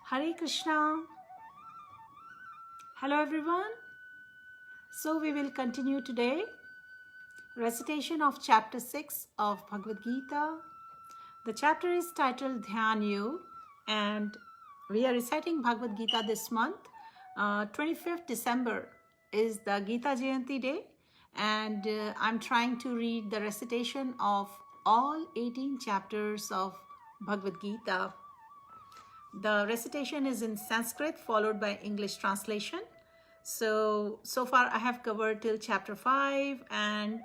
Hare Krishna. Hello everyone. So we will continue today recitation of chapter 6 of Bhagavad Gita. The chapter is titled Dhyan Yog and we are reciting Bhagavad Gita this month. 25th December is the Gita Jayanti day and I'm trying to read the recitation of all 18 chapters of Bhagavad Gita. The recitation is in Sanskrit followed by English translation. So far I have covered till chapter 5 and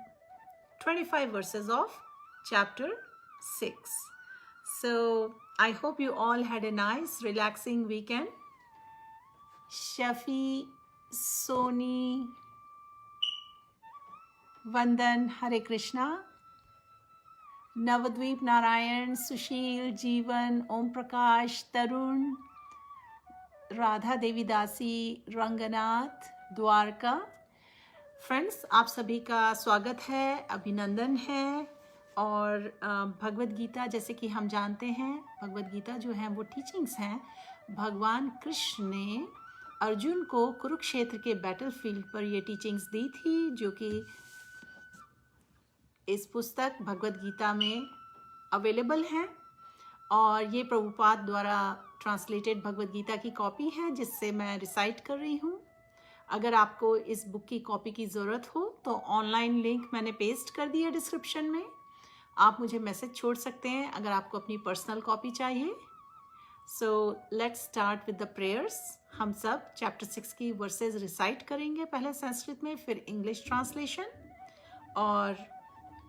25 verses of chapter 6. So I hope you all had a nice relaxing weekend. Shafi, Soni, Vandan, Hare Krishna. Navadvip, Narayan, Sushil, Jeevan, Om Prakash, Tarun, Radha Devi दासी, Ranganath, Dwarka. Friends, आप सभी का स्वागत है, अभिनंदन है. और भगवद गीता जैसे कि हम जानते हैं, भगवद गीता जो है वो टीचिंग्स हैं. भगवान कृष्ण ने अर्जुन को कुरुक्षेत्र के बैटलफील्ड पर ये टीचिंग्स दी थी, जो कि इस पुस्तक भगवद गीता में अवेलेबल हैं. और ये प्रभुपाद द्वारा ट्रांसलेटेड भगवद गीता की कॉपी है जिससे मैं रिसाइट कर रही हूँ. अगर आपको इस बुक की कॉपी की ज़रूरत हो तो ऑनलाइन लिंक मैंने पेस्ट कर दिया डिस्क्रिप्शन में. आप मुझे मैसेज छोड़ सकते हैं अगर आपको अपनी पर्सनल कॉपी चाहिए. So let's start with the prayers. हम सब चैप्टर 6 की वर्सेस रिसाइट करेंगे, पहले संस्कृत में फिर इंग्लिश ट्रांसलेशन. और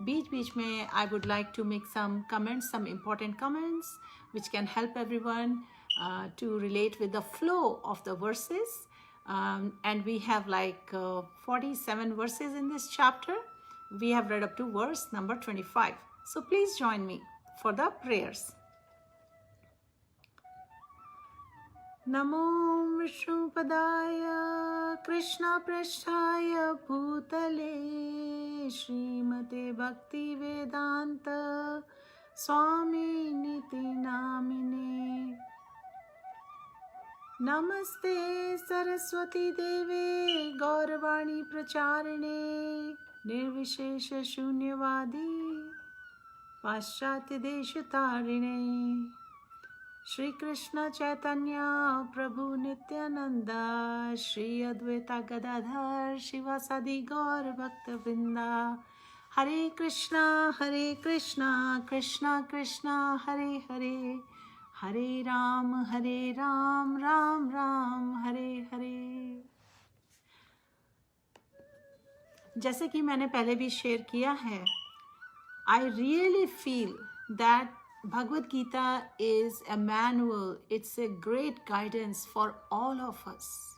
बीच बीच में I would like to make some comments, some important comments which can help everyone to relate with the flow of the verses. And we have like 47 verses in this chapter. We have read up to verse number 25. So please join me for the prayers. Namo Vishnupadaya Krishna Prasthaya Bhutale Srimate Bhakti Vedanta Swami Niti Namine Namaste Saraswati Deve Gauravani Pracharine Nirvishesha Shunyavadi Paschatya Deshatarine Shri Krishna Chaitanya Prabhu Nityananda Shri Advaita Gadadhar Shivasadi Gaur Bhakta Vrinda Hare Krishna Krishna Krishna Hare Hare Hare Ram Ram Ram Hare Hare. जैसे कि मैंने पहले भी share किया है, I really feel that Bhagavad Gita is a manual. It's a great guidance for all of us.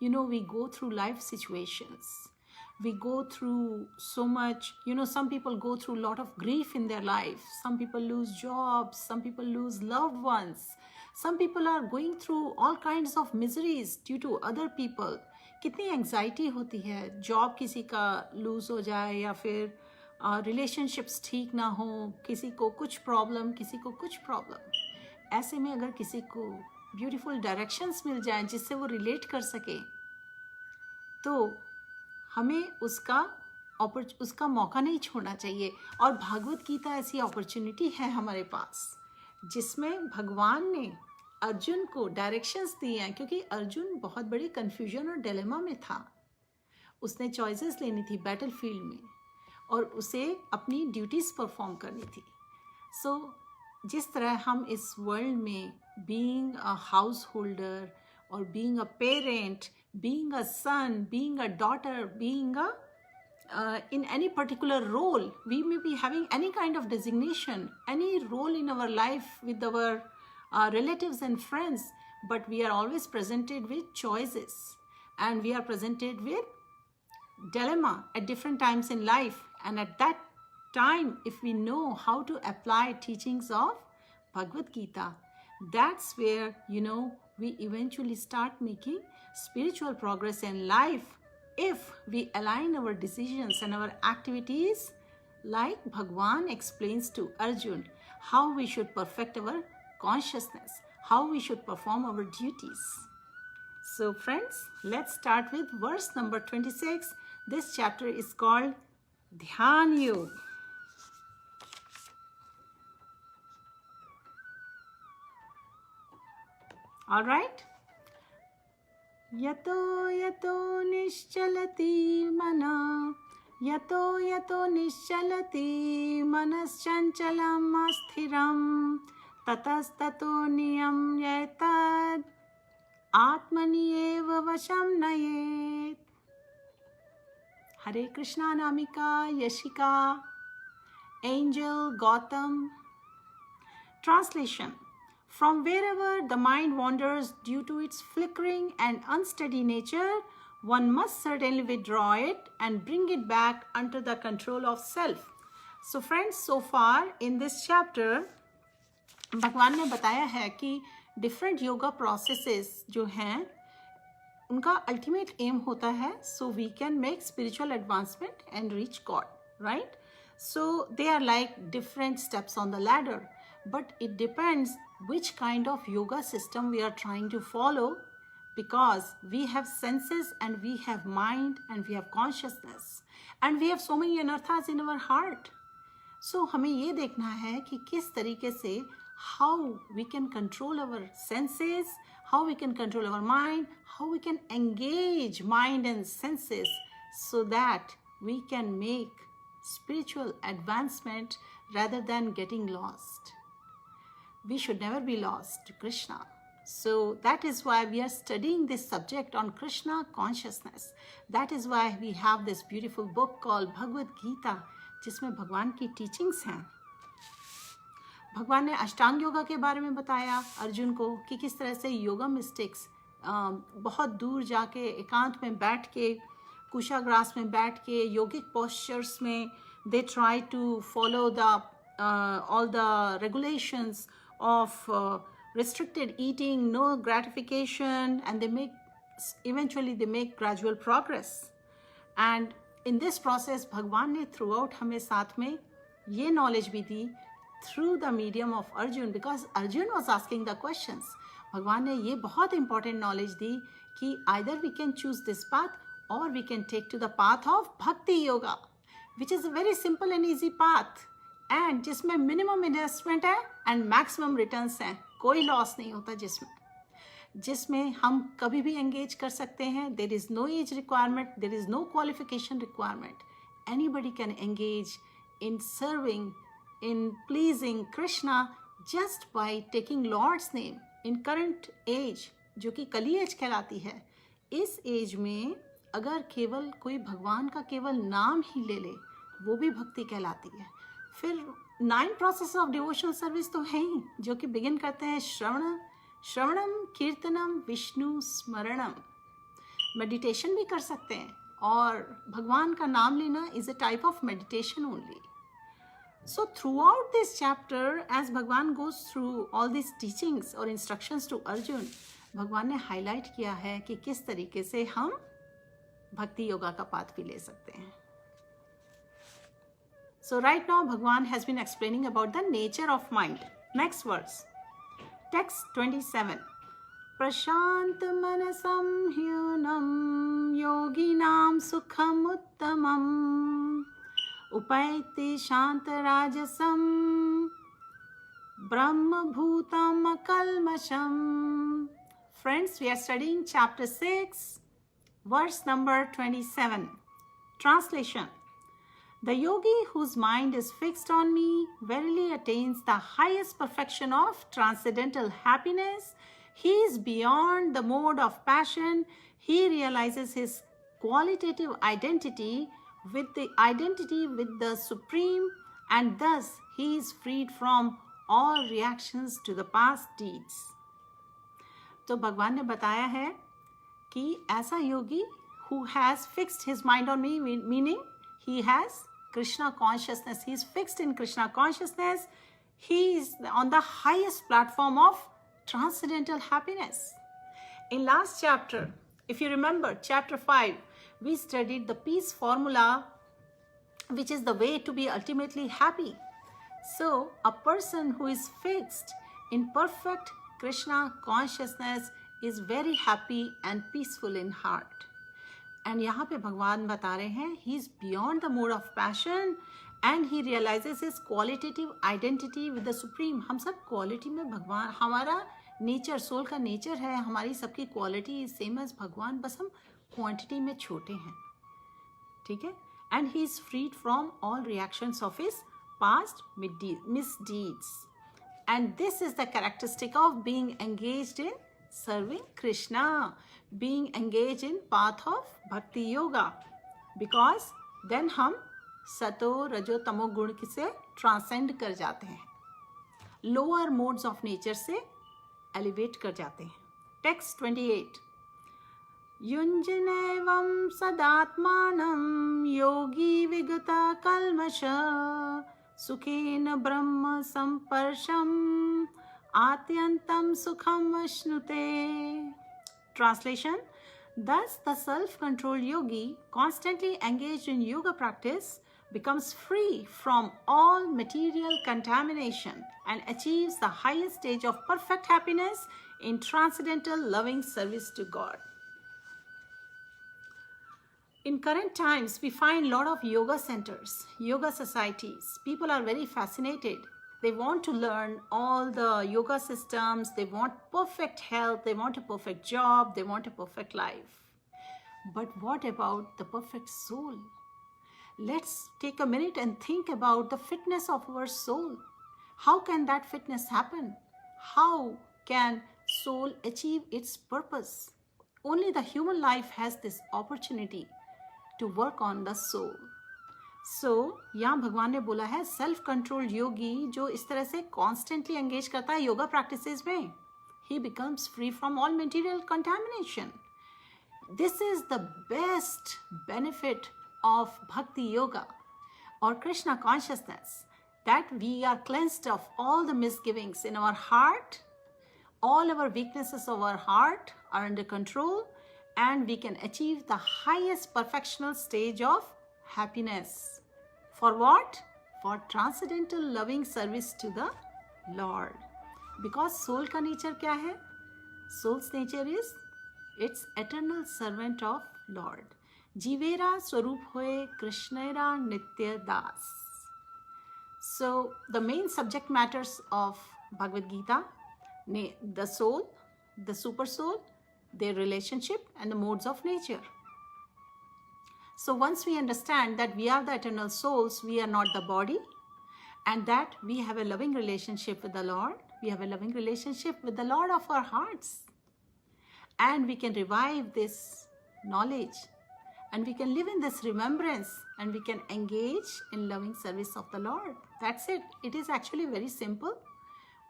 You know, we go through life situations. We go through so much. You know, some people go through a lot of grief in their life. Some people lose jobs. Some people lose loved ones. Some people are going through all kinds of miseries due to other people. कितनी anxiety होती है, job किसी का loose हो जाए या फिर relationships ठीक ना हो, किसी को कुछ प्रॉब्लम, किसी को कुछ प्रॉब्लम. ऐसे में अगर किसी को ब्यूटीफुल डायरेक्शंस मिल जाएं जिससे वो रिलेट कर सके, तो हमें उसका मौका नहीं छोड़ना चाहिए. और भागवत गीता ऐसी अपॉर्चुनिटी है हमारे पास जिसमें भगवान ने अर्जुन को डायरेक्शंस दिए हैं, क्योंकि अर्जुन बहुत बड़ी कन्फ्यूजन और डिलेमा में था. उसने चॉइसेस लेनी थी बैटलफील्ड में और उसे अपनी ड्यूटीज़ परफॉर्म करनी थी. जिस तरह हम इस वर्ल्ड में बीइंग अ हाउस होल्डर और being a parent, being a son, being a daughter, being in any particular role, we may be having any kind of designation, any role in our life with our relatives and friends, but we are always presented with choices and we are presented with dilemma at different times in life. And at that time, if we know how to apply teachings of Bhagavad Gita, that's where, you know, we eventually start making spiritual progress in life if we align our decisions and our activities like Bhagwan explains to Arjun how we should perfect our consciousness, how we should perform our duties. So friends, let's start with verse number 26. This chapter is called Dhyan Yog. All right. Yato yato nischalati mana, yato yato nischalati manaschanchalam asthiram, tatastato niyam yatad atmani eva vasham nayet. Hare Krishna Namika Yashika, Angel Gautam. Translation: from wherever the mind wanders due to its flickering and unsteady nature, one must certainly withdraw it and bring it back under the control of self. So friends, so far in this chapter, भगवान ने बताया है कि different yoga processes जो हैं, उनका ultimate aim होता है so we can make spiritual advancement and reach God, right? So they are like different steps on the ladder, but it depends which kind of yoga system we are trying to follow, because we have senses and we have mind and we have consciousness and we have so many anarthas in our heart. So हमें ये देखना है कि किस तरीके से how we can control our senses, how we can control our mind, how we can engage mind and senses so that we can make spiritual advancement rather than getting lost. We should never be lost to Krishna. So that is why we are studying this subject on Krishna consciousness. That is why we have this beautiful book called Bhagavad Gita, जिसमें भगवान की teachings हैं. भगवान ने अष्टांग योगा के बारे में बताया अर्जुन को कि किस तरह से योगा मिस्टेक्स बहुत दूर जाके एकांत में बैठ के कुशाग्रास में बैठ के योगिक पोस्चर्स में they try to follow the all the regulations of restricted eating, no gratification, and eventually they make gradual progress. And in this process भगवान ने throughout हमें साथ में ये knowledge भी दी through the medium of Arjun, because Arjun was asking the questions. भगवान ने ये बहुत important knowledge दी कि either we can choose this path or we can take to the path of Bhakti Yoga, which is a very simple and easy path and जिसमें minimum investment है and maximum returns हैं. कोई loss नहीं होता जिसमें हम कभी भी engage कर सकते हैं. There is no age requirement, there is no qualification requirement. Anybody can engage in serving, in pleasing Krishna just by taking Lord's name. In current age, जो कि कली एज कहलाती है, इस एज में अगर केवल कोई भगवान का केवल नाम ही ले ले, वो भी भक्ति कहलाती है. फिर 9 प्रोसेस ऑफ डिवोशनल सर्विस तो है ही, जो कि बिगिन करते हैं श्रवणम कीर्तनम विष्णु स्मरणम. मेडिटेशन भी कर सकते हैं और भगवान का नाम लेना is a type of meditation only. So throughout this chapter, as Bhagwan goes through all these teachings or instructions to Arjun, भगवान ने highlight किया है कि किस तरीके से हम भक्ति योगा का पाथ भी ले सकते हैं. So right now Bhagwan has been explaining about the nature of mind. Next verse, text 27. Prashant manasam hyunam yoginam sukham uttamam upayati shantarajasam brahma bhutam akalmasham. Friends, we are studying chapter 6, verse number 27. Translation: the yogi whose mind is fixed on me verily attains the highest perfection of transcendental happiness. He is beyond the mode of passion. He realizes his qualitative identity with the Supreme, and thus he is freed from all reactions to the past deeds. तो भगवान ने बताया है कि ऐसा योगी who has fixed his mind on me, meaning he has Krishna consciousness, he is fixed in Krishna consciousness, he is on the highest platform of transcendental happiness. In last chapter, if you remember, chapter 5, we studied the peace formula, which is the way to be ultimately happy. So, a person who is fixed in perfect Krishna consciousness is very happy and peaceful in heart. And यहाँ पे भगवान बता रहे हैं he is beyond the mode of passion and he realizes his qualitative identity with the supreme. हम सब quality में भगवान, हमारा नेचर, सोल का नेचर है, हमारी सबकी क्वालिटी सेम एज भगवान, बस हम क्वांटिटी में छोटे हैं, ठीक है. And he is freed from all reactions of his past misdeeds. And this is the characteristic of being engaged in serving Krishna, being engaged in path of bhakti yoga, because then हम सतो रजो तमो गुण से transcend कर जाते हैं, lower modes of nature से एलिवेट कर जाते हैं. टेक्स्ट 28. युञ्जनेवं सदात्मानं योगी विगता कल्मष सुखेन ब्रह्म संपर्शम आत्यंतम सुखम अश्नुते. Translation: Thus the self-controlled yogi, constantly engaged in yoga practice, becomes free from all material contamination and achieves the highest stage of perfect happiness in transcendental loving service to God. In current times, we find a lot of yoga centers, yoga societies. People are very fascinated. They want to learn all the yoga systems. They want perfect health. They want a perfect job. They want a perfect life. But what about the perfect soul? Let's take a minute and think about the fitness of our soul. How can that fitness happen? How can soul achieve its purpose? Only the human life has this opportunity to work on the soul. So, यहाँ भगवान ने बोला है self controlled योगी जो इस तरह से constantly engage करता है योगा प्रैक्टिसेस में, he becomes free from all material contamination. This is the best benefit of Bhakti Yoga or Krishna consciousness, that we are cleansed of all the misgivings in our heart, all our weaknesses of our heart are under control, and we can achieve the highest perfectional stage of happiness. For what? For transcendental loving service to the Lord. Because soul का nature क्या है? Soul's nature is it's eternal servant of Lord. जीवेरा स्वरूप होए कृष्णेरा नित्य दास. So the main subject matters of Bhagavad Gita, the soul, the super soul, their relationship and the modes of nature. So once we understand that we are the eternal souls, we are not the body, and that we have a loving relationship with the Lord, we have a loving relationship with the Lord of our hearts, and we can revive this knowledge, and we can live in this remembrance, and we can engage in loving service of the Lord. That's it. It is actually very simple,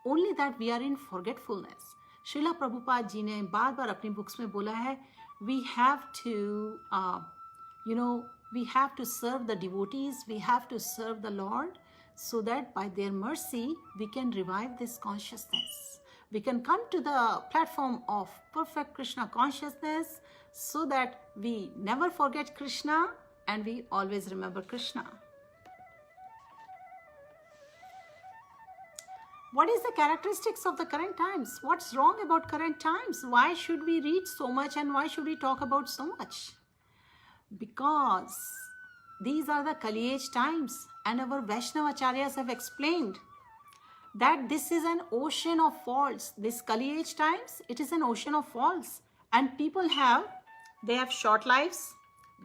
only that we are in forgetfulness. Srila Prabhupada ji ने बार बार अपनी books में बोला है, we have to we have to serve the devotees, we have to serve the Lord, so that by their mercy we can revive this consciousness. We can come to the platform of perfect Krishna consciousness, so that we never forget Krishna and we always remember Krishna. What is the characteristics of the current times? What's wrong about current times? Why should we read so much and why should we talk about so much? Because these are the Kali age times, and our Vaishnava Acharyas have explained that this is an ocean of faults. This Kali age times, it is an ocean of faults, and people they have short lives,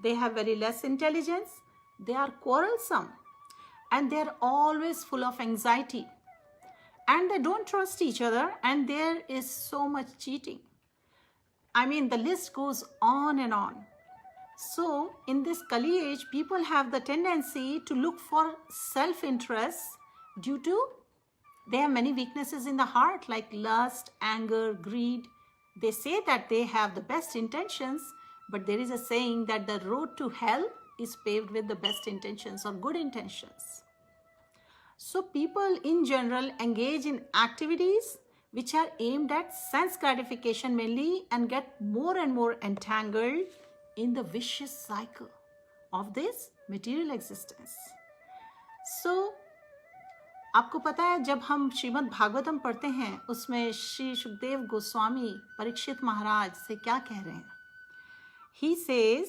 they have very less intelligence, they are quarrelsome, and they are always full of anxiety, and they don't trust each other, and there is so much cheating. I mean, the list goes on and on. So, in this Kali age, people have the tendency to look for self-interest due to they have many weaknesses in the heart like lust, anger, greed. They say that they have the best intentions, but there is a saying that the road to hell is paved with the best intentions or good intentions. So, people in general engage in activities which are aimed at sense gratification mainly and get more and more entangled in the vicious cycle of this material existence. So, आपको पता है जब हम श्रीमद् भागवतम पढ़ते हैं उसमें श्री सुखदेव गोस्वामी परीक्षित महाराज से क्या कह रहे हैं? He says,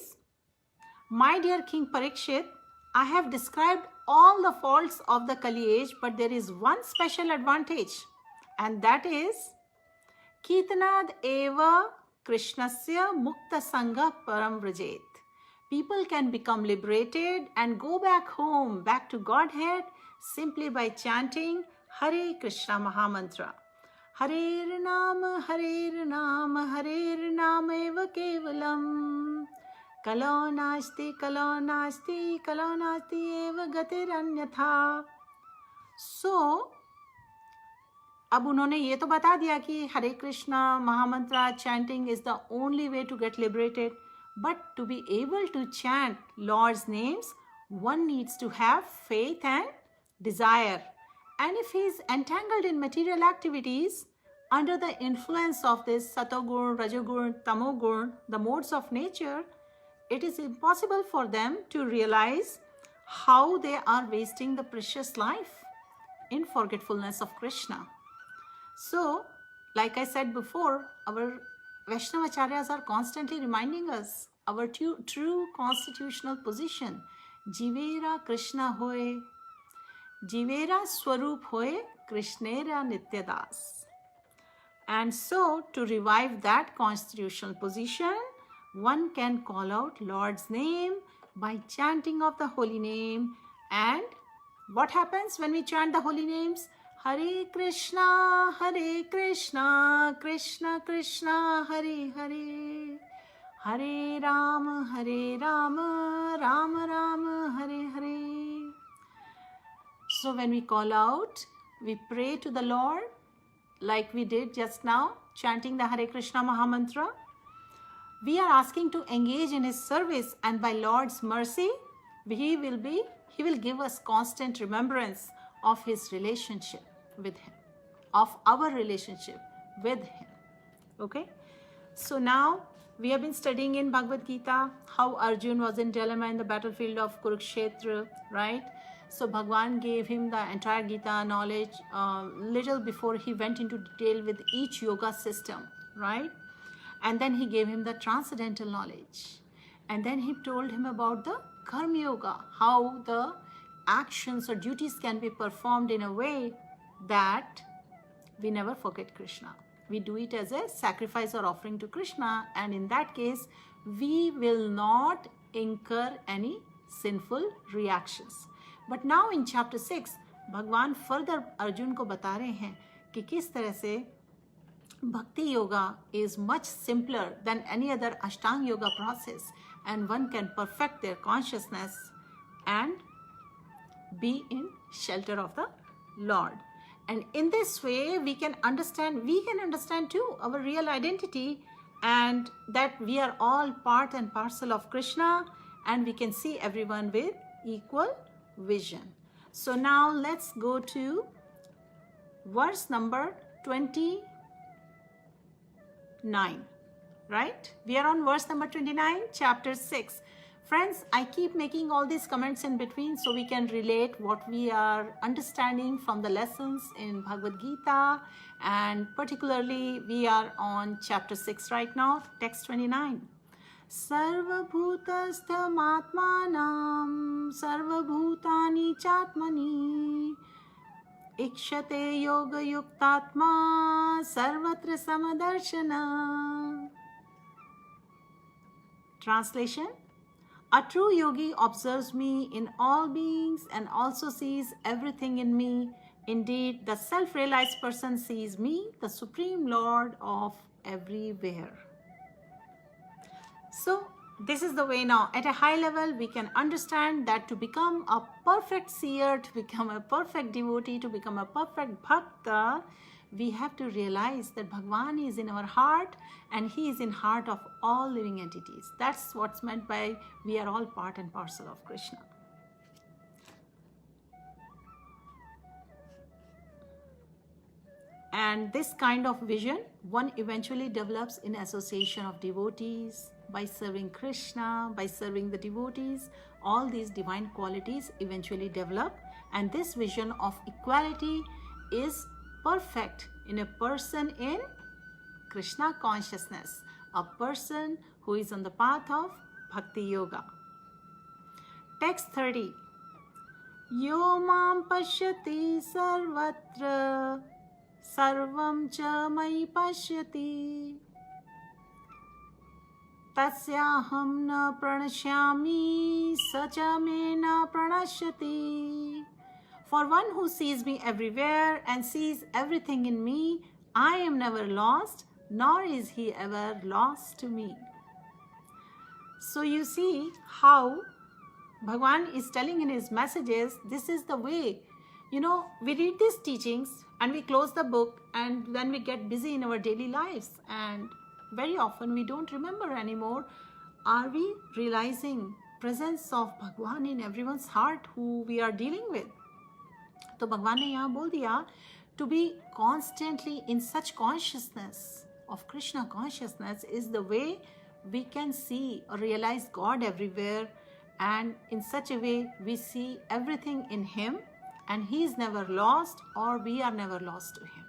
"My dear King Parikshit, I have described all the faults of the Kali age, but there is one special advantage, and that is Kirtanad eva Krishnasya mukta sangha param vrajet." People can become liberated and go back home, back to Godhead, simply by chanting Hare Krishna Mahamantra. Harer Nam, Harer Nam eva kevalam. Kalo nasti, kalo nasti, kalo nasti eva gatiranyatha. So, अब उन्होंने ये तो बता दिया कि हरे Krishna महामंत्रा chanting is the only way to get liberated. But to be able to chant Lord's names, one needs to have faith and desire. And if he is entangled in material activities, under the influence of this Satogun, Rajogun, Tamogun, the modes of nature, it is impossible for them to realize how they are wasting the precious life in forgetfulness of Krishna. So, like I said before, our Vaishnava Acharyas are constantly reminding us our true constitutional position. Jivera Krishna hoye, Jivera Swarup hoye, Krishnera Nityadas. And so, to revive that constitutional position, one can call out Lord's name by chanting of the holy name. And what happens when we chant the holy names? Hare Krishna, Krishna Krishna, Hare Hare, Hare Rama, Rama Rama, Hare Hare. So when we call out, we pray to the Lord like we did just now, chanting the Hare Krishna Mahamantra. We are asking to engage in His service, and by Lord's mercy, He will give us constant remembrance of His relationship with Him, of our relationship with Him. Okay? So now we have been studying in Bhagavad Gita how Arjun was in dilemma in the battlefield of Kurukshetra, right? So Bhagwan gave him the entire Gita knowledge little before he went into detail with each yoga system, right? And then he gave him the transcendental knowledge. And then he told him about the Karma Yoga, how the actions or duties can be performed in a way that we never forget Krishna. We do it as a sacrifice or offering to Krishna, and in that case, we will not incur any sinful reactions. But now in chapter 6, Bhagwan further Arjun को बता रहे हैं कि किस तरह से Bhakti Yoga is much simpler than any other Ashtanga Yoga process, and one can perfect their consciousness and be in shelter of the Lord. And in this way, we can understand too our real identity, and that we are all part and parcel of Krishna, and we can see everyone with equal vision. So now let's go to verse number 29, right? We are on verse number 29, chapter 6. Friends, I keep making all these comments in between so we can relate what we are understanding from the lessons in Bhagavad Gita, and particularly we are on chapter 6 right now, text 29. Sarvabhutasthamaatmanam sarvabhutani chatmani ikshate yoga yuktatma sarvatra samadarshana. Translation: a true yogi observes me in all beings and also sees everything in me. Indeed, the self-realized person sees me, the Supreme Lord of everywhere. So, this is the way now. At a high level, we can understand that to become a perfect seer, to become a perfect devotee, to become a perfect bhakta, we have to realize that Bhagwan is in our heart, and He is in heart of all living entities. That's what's meant by we are all part and parcel of Krishna. And this kind of vision, one eventually develops in association of devotees, by serving Krishna, by serving the devotees. All these divine qualities eventually develop, And this vision of equality is perfect in a person in Krishna consciousness, a person who is on the path of Bhakti Yoga. Text 30. Yo mam pashyati sarvatra sarvam cha mai pashyati tasyaham na pranashyami sacha me na pranashyati. For one who sees me everywhere and sees everything in me, I am never lost, nor is he ever lost to me. So you see how Bhagwan is telling in his messages, this is the way. You know, we read these teachings and we close the book and then we get busy in our daily lives. And very often we don't remember anymore. Are we realizing presence of Bhagwan in everyone's heart who we are dealing with? तो भगवान ने यहाँ बोल दिया, to be constantly in such consciousness of Krishna consciousness is the way we can see or realize God everywhere, and in such a way we see everything in Him and He is never lost or we are never lost to Him.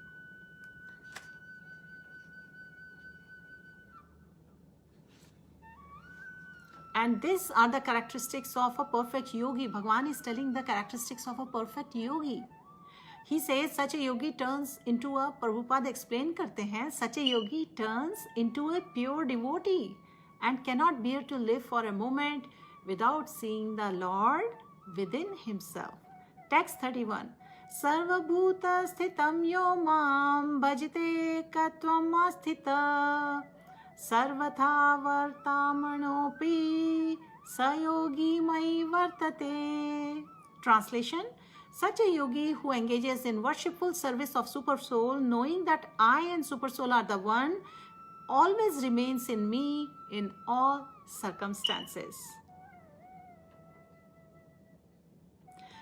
And these are the characteristics of a perfect yogi. Bhagwan is telling the characteristics of a perfect yogi. He says such a yogi turns into a, Prabhupada explain करते हैं, such a yogi turns into a pure devotee and cannot bear to live for a moment without seeing the Lord within himself. Text 31. Sarvabhuta sthitam yo mam bhajite katvam asthita sarvatha vartamanopi sayogi mai vartate. Translation. Such a yogi who engages in worshipful service of Super Soul, knowing that I and Super Soul are the one, always remains in me in all circumstances.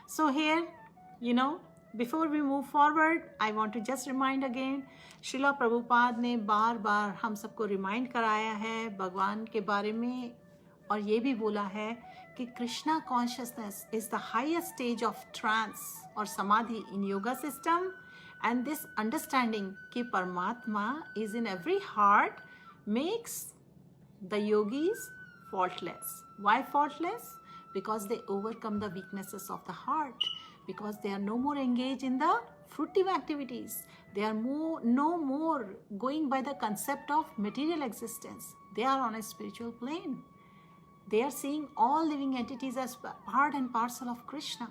So here, you know, before we move forward, I want to just remind again, Srila Prabhupada ने बार बार हम सबको remind कराया है भगवान के बारे में, और ये भी बोला है कि Krishna consciousness is the highest stage of trance और samadhi in yoga system, and this understanding कि Paramatma is in every heart makes the yogis faultless. Why faultless? Because they overcome the weaknesses of the heart, because they are no more engaged in the fruitive activities. They are no more going by the concept of material existence. They are on a spiritual plane. They are seeing all living entities as part and parcel of Krishna.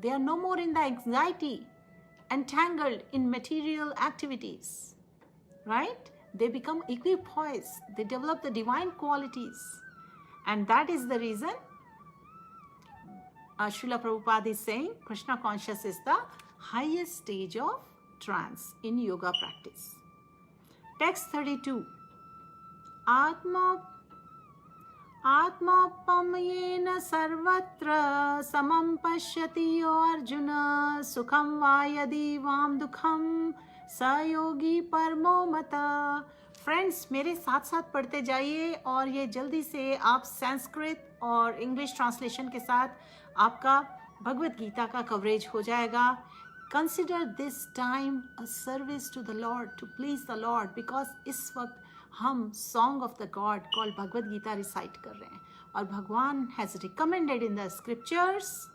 They are no more in the anxiety, entangled in material activities, right? They become equipoised. They develop the divine qualities. And that is the reason Srila Prabhupada is saying Krishna conscious is the highest stage of trance in yoga practice. Text 32. Atmapamyena sarvatra samam pashyati yo Arjuna sukham va yadi vam dukham sayogi parmo mata. Friends, मेरे साथ साथ पढ़ते जाइए और ये जल्दी से आप संस्कृत और इंग्लिश ट्रांसलेशन के साथ आपका भगवत गीता का कवरेज हो जाएगा. Consider this time a service to the lord, to please the lord, because इस वक्त हम song of the god called Bhagavad Gita recite कर रहे हैं, और Bhagavan has recommended in the scriptures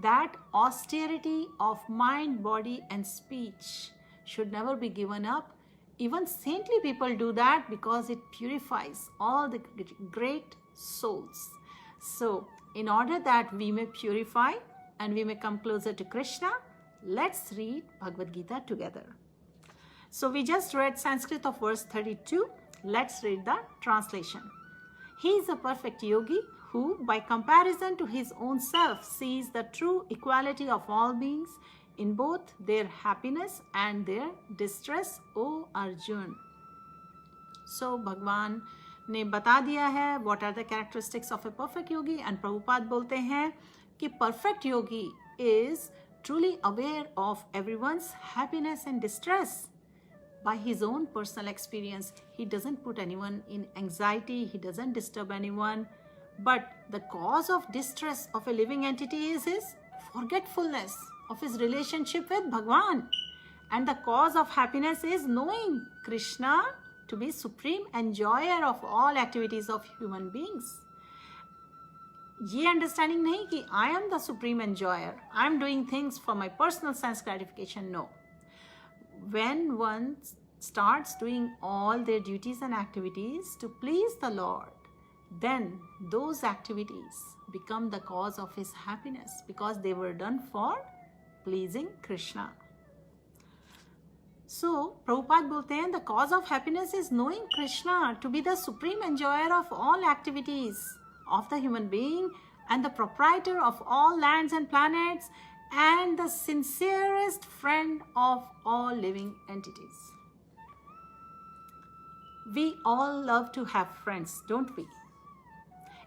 that austerity of mind, body and speech should never be given up. Even saintly people do that because it purifies all the great souls. So, in order that we may purify and we may come closer to Krishna, let's read Bhagavad Gita together. So, we just read Sanskrit of verse 32. Let's read the translation. He is a perfect yogi who, by comparison to his own self, sees the true equality of all beings in both their happiness and their distress, O Arjun. So भगवान ने बता दिया है what are the characteristics of a perfect yogi, and Prabhupada बोलते हैं कि perfect yogi is truly aware of everyone's happiness and distress. By his own personal experience, he doesn't put anyone in anxiety, he doesn't disturb anyone, but the cause of distress of a living entity is his forgetfulness of his relationship with Bhagwan. And the cause of happiness is knowing Krishna to be supreme enjoyer of all activities of human beings. ये understanding नहीं कि I am the supreme enjoyer, I am doing things for my personal sense gratification. No. When one starts doing all their duties and activities to please the Lord, then those activities become the cause of his happiness because they were done for pleasing Krishna. So, Prabhupada बोलते हैं, the cause of happiness is knowing Krishna to be the supreme enjoyer of all activities of the human being and the proprietor of all lands and planets and the sincerest friend of all living entities. We all love to have friends, don't we?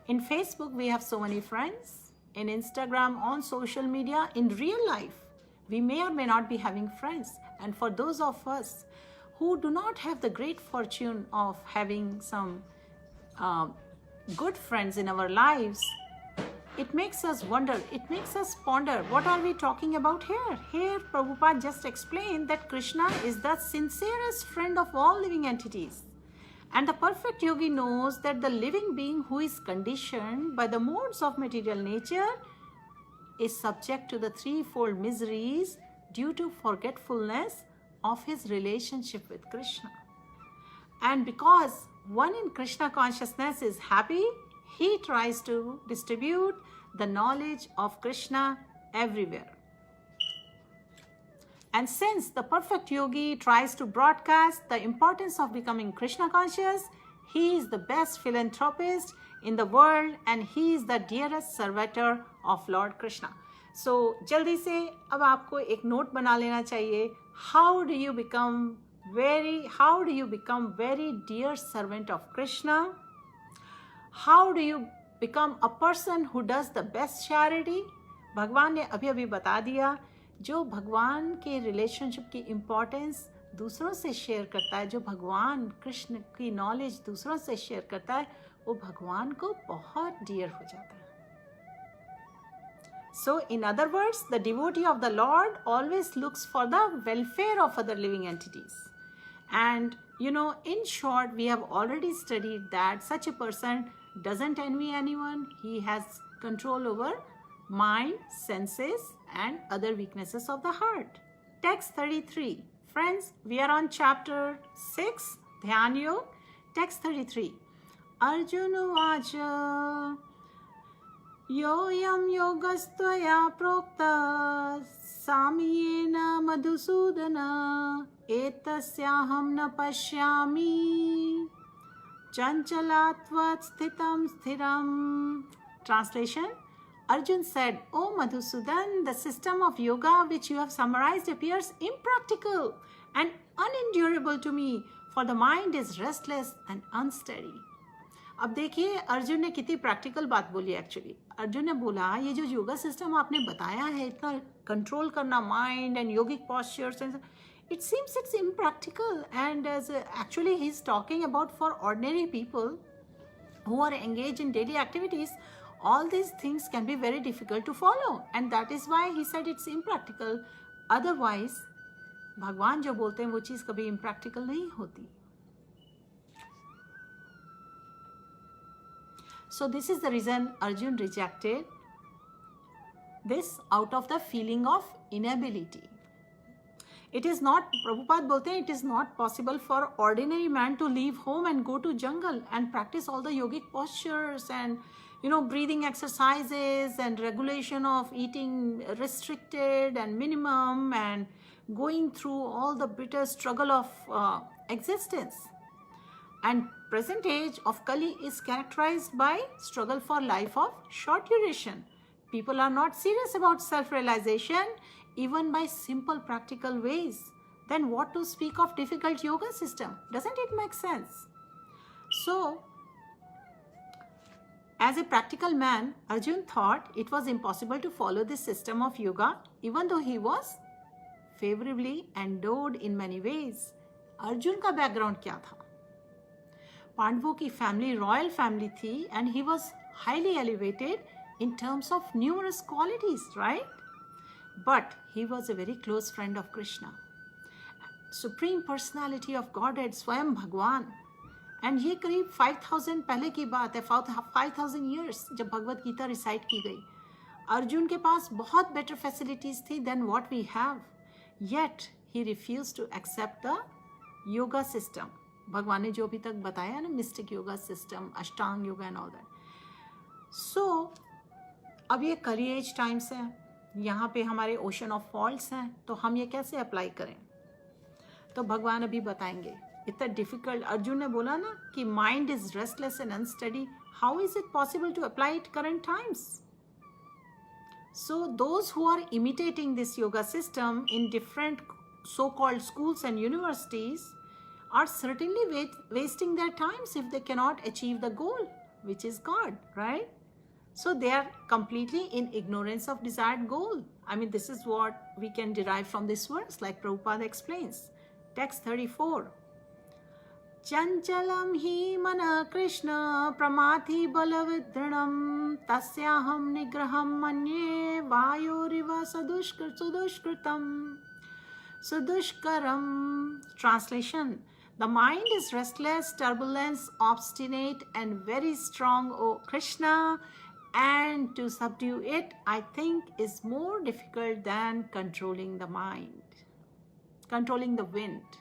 In Facebook, we have so many friends. In Instagram, on social media, in real life, we may or may not be having friends. And for those of us who do not have the great fortune of having some good friends in our lives, it makes us wonder, it makes us ponder, what are we talking about here? Here, Prabhupada just explained that Krishna is the sincerest friend of all living entities. And the perfect yogi knows that the living being who is conditioned by the modes of material nature is subject to the threefold miseries due to forgetfulness of his relationship with Krishna. And because one in Krishna consciousness is happy, he tries to distribute the knowledge of Krishna everywhere. And since the perfect yogi tries to broadcast the importance of becoming Krishna conscious, he is the best philanthropist in the world and he is the dearest servitor of Lord Krishna. So, जल्दी से अब आपको एक note बना लेना चाहिए. How do you become very dear servant of Krishna? How do you become a person who does the best charity? भगवान ने अभी अभी बता दिया, जो भगवान के रिलेशनशिप की इम्पोर्टेंस दूसरों से शेयर करता है, जो भगवान कृष्ण की नॉलेज दूसरों से शेयर करता है, वो भगवान को बहुत डियर हो जाता है. So, in other words, the devotee of the Lord always looks for the welfare of other living entities. And, in short, we have already studied that such a person doesn't envy anyone. He has control over mind, senses, and other weaknesses of the heart. Text 33. Friends, we are on chapter 6, Dhyan Yoga. Text 33. Arjuna Vacha Yoyam Yogastvaya Prokta Samyena Madhusudana Etasyaham na pashyami Chanchalatvat sthitam sthiram. Translation. Arjun said, "O Madhusudan, the system of yoga which you have summarized appears impractical and unendurable to me, for the mind is restless and unsteady." अब देखिए अर्जुन ने कितनी practical बात बोली. Actually Arjun ने बोला, ये जो योगा सिस्टम आपने बताया है, इतना कंट्रोल करना mind and yogic postures, it seems it's impractical. And actually he's talking about for ordinary people who are engaged in daily activities, all these things can be very difficult to follow, and that is why he said it's impractical. Otherwise भगवान जो बोलते हैं वो चीज कभी impractical नहीं होती. So this is the reason Arjun rejected this out of the feeling of inability. It is not, Prabhupada बोलते हैं, it is not possible for ordinary man to leave home and go to jungle and practice all the yogic postures and breathing exercises and regulation of eating restricted and minimum and going through all the bitter struggle of existence. And present age of Kali is characterized by struggle for life of short duration. People are not serious about self-realization even by simple practical ways. Then what to speak of difficult yoga system? Doesn't it make sense? So, as a practical man, Arjun thought it was impossible to follow this system of yoga even though he was favorably endowed in many ways. Arjun का background क्या था? पांडवों की family royal family थी and he was highly elevated in terms of numerous qualities, right? but he was a very close friend of Krishna. Supreme Personality of Godhead, स्वयं भगवान. And ये करीब 5000 पहले की बात है, 5000 ईयर्स, जब भगवत गीता रिसाइट की गई. अर्जुन के पास बहुत बेटर फैसिलिटीज थी than what we have, yet he refuse to accept the yoga system. भगवान ने जो अभी तक बताया ना, mistake yoga system, Ashtanga yoga and all that. सो अब ये कली एज टाइम्स हैं, यहाँ पे हमारे ओशन ऑफ फॉल्ट्स हैं, तो हम ये कैसे अप्लाई करें? तो भगवान अभी बताएंगे. इतना डिफिकल्ट, अर्जुन ने बोला ना कि mind is restless and unsteady, how is it possible to apply it current times? So those who are imitating this yoga system in different so called schools and universities are certainly wasting their times if they cannot achieve the goal, which is God, right? So they are completely in ignorance of desired goal. I mean, this is what we can derive from this verse, like Prabhupada explains. Text 34. Chanchalam hi mana Krishna pramati balavidranam tasyaham nigraham manye vayoriva sudushkritam. Sudushkaram. Translation: the mind is restless, turbulent, obstinate, and very strong, O Krishna, and to subdue it, I think, is more difficult than controlling the mind. Controlling the wind.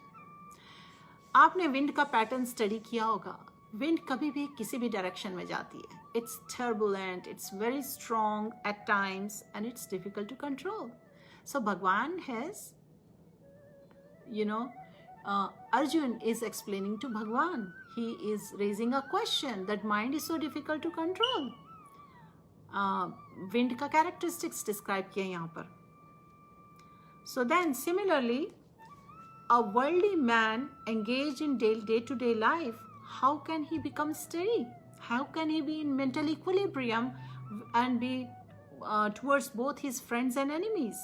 आपने wind का pattern study किया होगा. Wind कभी भी किसी भी direction में जाती है. It's turbulent, it's very strong at times, and it's difficult to control. So Bhagavan has, Arjun is explaining to Bhagwan. He is raising a question that mind is so difficult to control. Wind का characteristics describe किया यहाँ पर. So then similarly, a worldly man engaged in day-to-day life, how can he become steady? How can he be in mental equilibrium and be towards both his friends and enemies?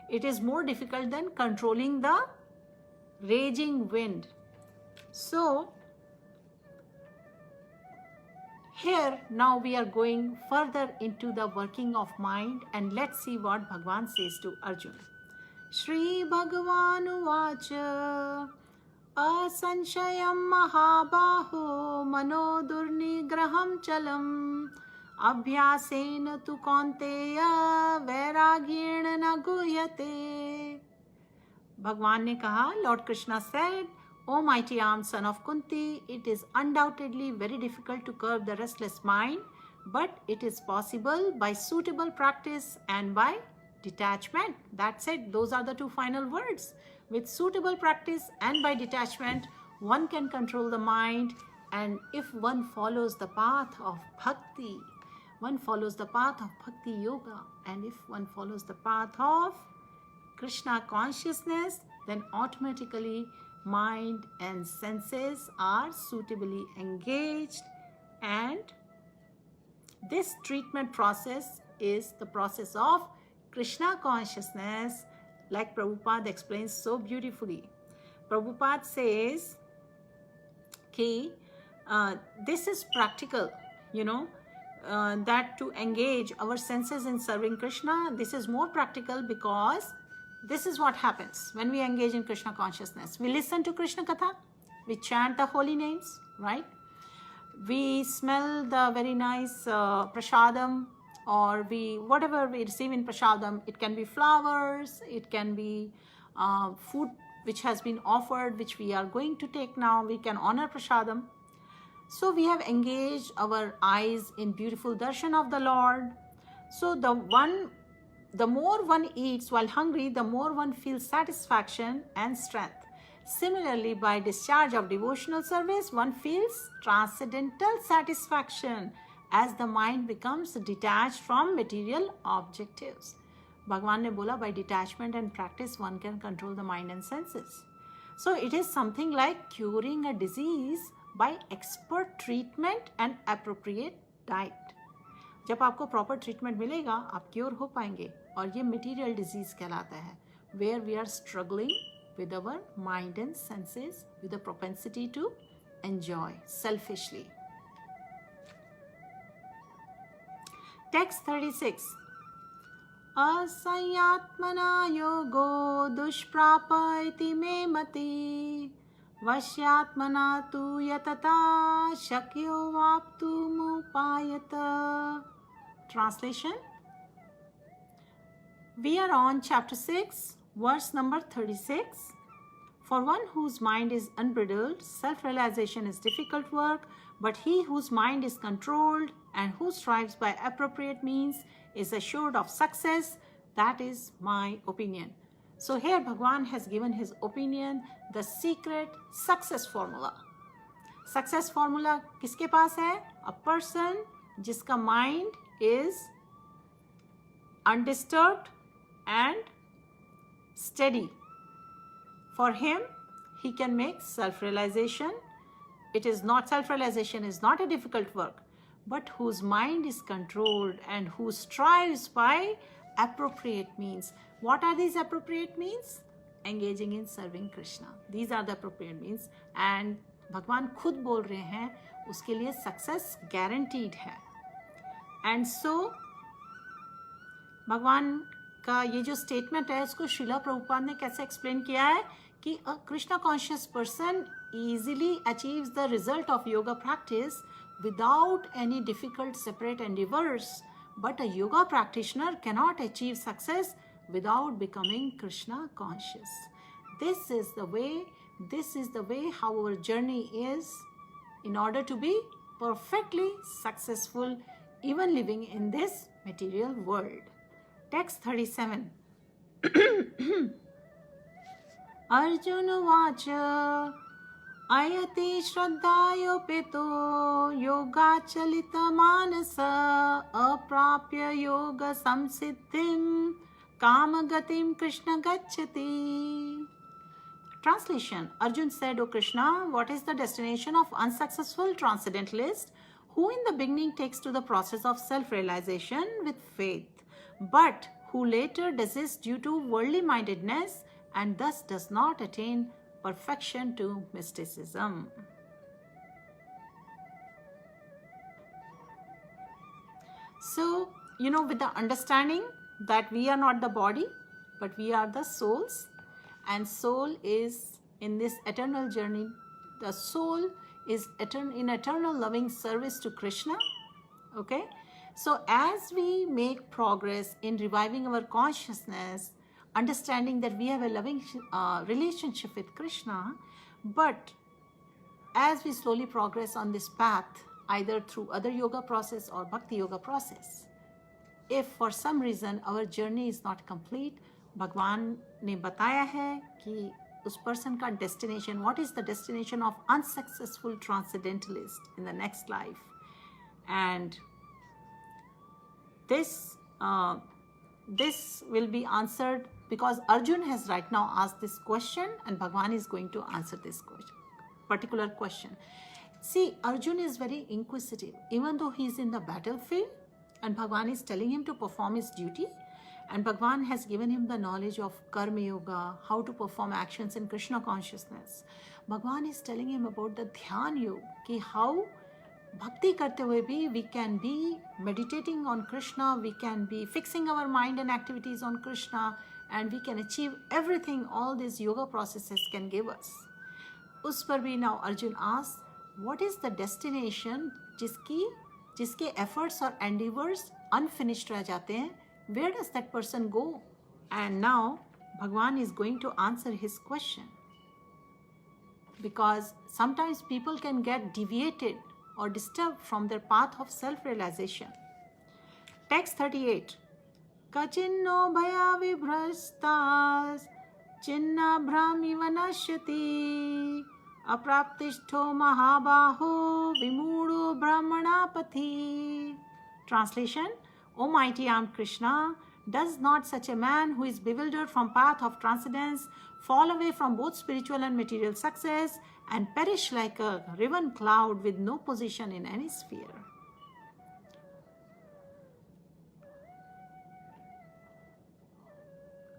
It is more difficult than controlling the raging wind. So here now we are going further into the working of mind, and let's see what Bhagwan says to Arjun. Shri Bhagavan uvacha asanshayam mahabaho mano durnigraham chalam abhyasena tu kaunteya vairagyena na guhyate. भगवान ने कहा, Lord Krishna said, O mighty armed son of Kunti, it is undoubtedly very difficult to curb the restless mind, but it is possible by suitable practice and by detachment. That's it. Those are the two final words. With suitable practice and by detachment, one can control the mind, and if one follows the path of bhakti, one follows the path of bhakti yoga, and if one follows the path of Krishna consciousness, then automatically mind and senses are suitably engaged, and this treatment process is the process of Krishna consciousness, like Prabhupada explains so beautifully. Prabhupada says this is practical, that to engage our senses in serving Krishna, this is more practical, because this is what happens when we engage in Krishna consciousness. We listen to Krishna Katha, we chant the holy names, right? We smell the very nice prasadam, or whatever we receive in prasadam. It can be flowers, it can be food which has been offered, which we are going to take now. We can honor prasadam. So we have engaged our eyes in beautiful darshan of the Lord. So the more one eats while hungry, the more one feels satisfaction and strength. Similarly, by discharge of devotional service, one feels transcendental satisfaction as the mind becomes detached from material objectives. Bhagwan ne bola, by detachment and practice, one can control the mind and senses. So it is something like curing a disease by expert treatment and appropriate diet. जब आपको proper treatment मिलेगा, आप cure हो पाएंगे. और ये material disease कहलाता है, where we are struggling with our mind and senses with a propensity to enjoy selfishly. Text 36. असंयात्मना योगो दुष्प्राप इति मे मति वश्यात्मना तु यतता शक्यो वाप्तुमुपायत. Translation. We are on chapter 6, verse number 36. For one whose mind is unbridled, self-realization is difficult work, but he whose mind is controlled and who strives by appropriate means is assured of success. That is my opinion. So here Bhagwan has given his opinion, the secret success formula. Success formula किसके पास है? A person जिसका mind is undisturbed and steady. For him, he can make self-realization. Self-realization is not a difficult work, but whose mind is controlled and who strives by appropriate means. What are these appropriate means? Engaging in serving Krishna. These are the appropriate means. And भगवान खुद बोल रहे हैं उसके लिए success guaranteed है. And so भगवान का ये जो स्टेटमेंट है उसको श्रीला प्रभुपाद ने कैसे एक्सप्लेन किया है कि a Krishna conscious person easily achieves the result of yoga practice without any difficult separate endeavors, but a yoga practitioner cannot achieve success without becoming Krishna conscious. This is the way how our journey is in order to be perfectly successful even living in this material world. Text 37. Arjuna Vacha Ayati Shraddhayopeto Yogachalita Manasa Aprapya Yoga Samsiddhim Kamagatim Krishna Gacchati. Translation. Arjun said, O Krishna, what is the destination of unsuccessful transcendentalist who in the beginning takes to the process of self-realization with faith, but who later desists due to worldly mindedness and thus does not attain perfection to mysticism? So, with the understanding that we are not the body, but we are the souls, and soul is in this eternal journey. The soul is in eternal loving service to Krishna. Okay? So, as we make progress in reviving our consciousness, understanding that we have a loving relationship with Krishna, but as we slowly progress on this path, either through other yoga process or bhakti yoga process, if for some reason our journey is not complete, भगवान ने बताया है कि उस person का destination, what is the destination of unsuccessful transcendentalist in the next life? And this will be answered because Arjun has right now asked this question and Bhagwan is going to answer this particular question. See, Arjun is very inquisitive, even though he is in the battlefield and Bhagwan is telling him to perform his duty, and Bhagwan has given him the knowledge of Karma Yoga, how to perform actions in Krishna consciousness. Bhagwan is telling him about the Dhyan Yoga, ki how bhakti karte hue bhi we can be meditating on Krishna, we can be fixing our mind and activities on Krishna, and we can achieve everything all these yoga processes can give us. Us par bhi now Arjun asks, what is the destination jiske efforts or endeavors unfinished reh jate hain? Where does that person go? And now Bhagwan is going to answer his question, because sometimes people can get deviated or disturbed from their path of self-realization. Text 38. Kachinno bhaya vibhrastas chinna brahmiva nashyati apraptishtho mahabaho vimudo brahmanapati. Translation. O mighty armed Krishna, does not such a man who is bewildered from path of transcendence fall away from both spiritual and material success and perish like a riven cloud with no position in any sphere?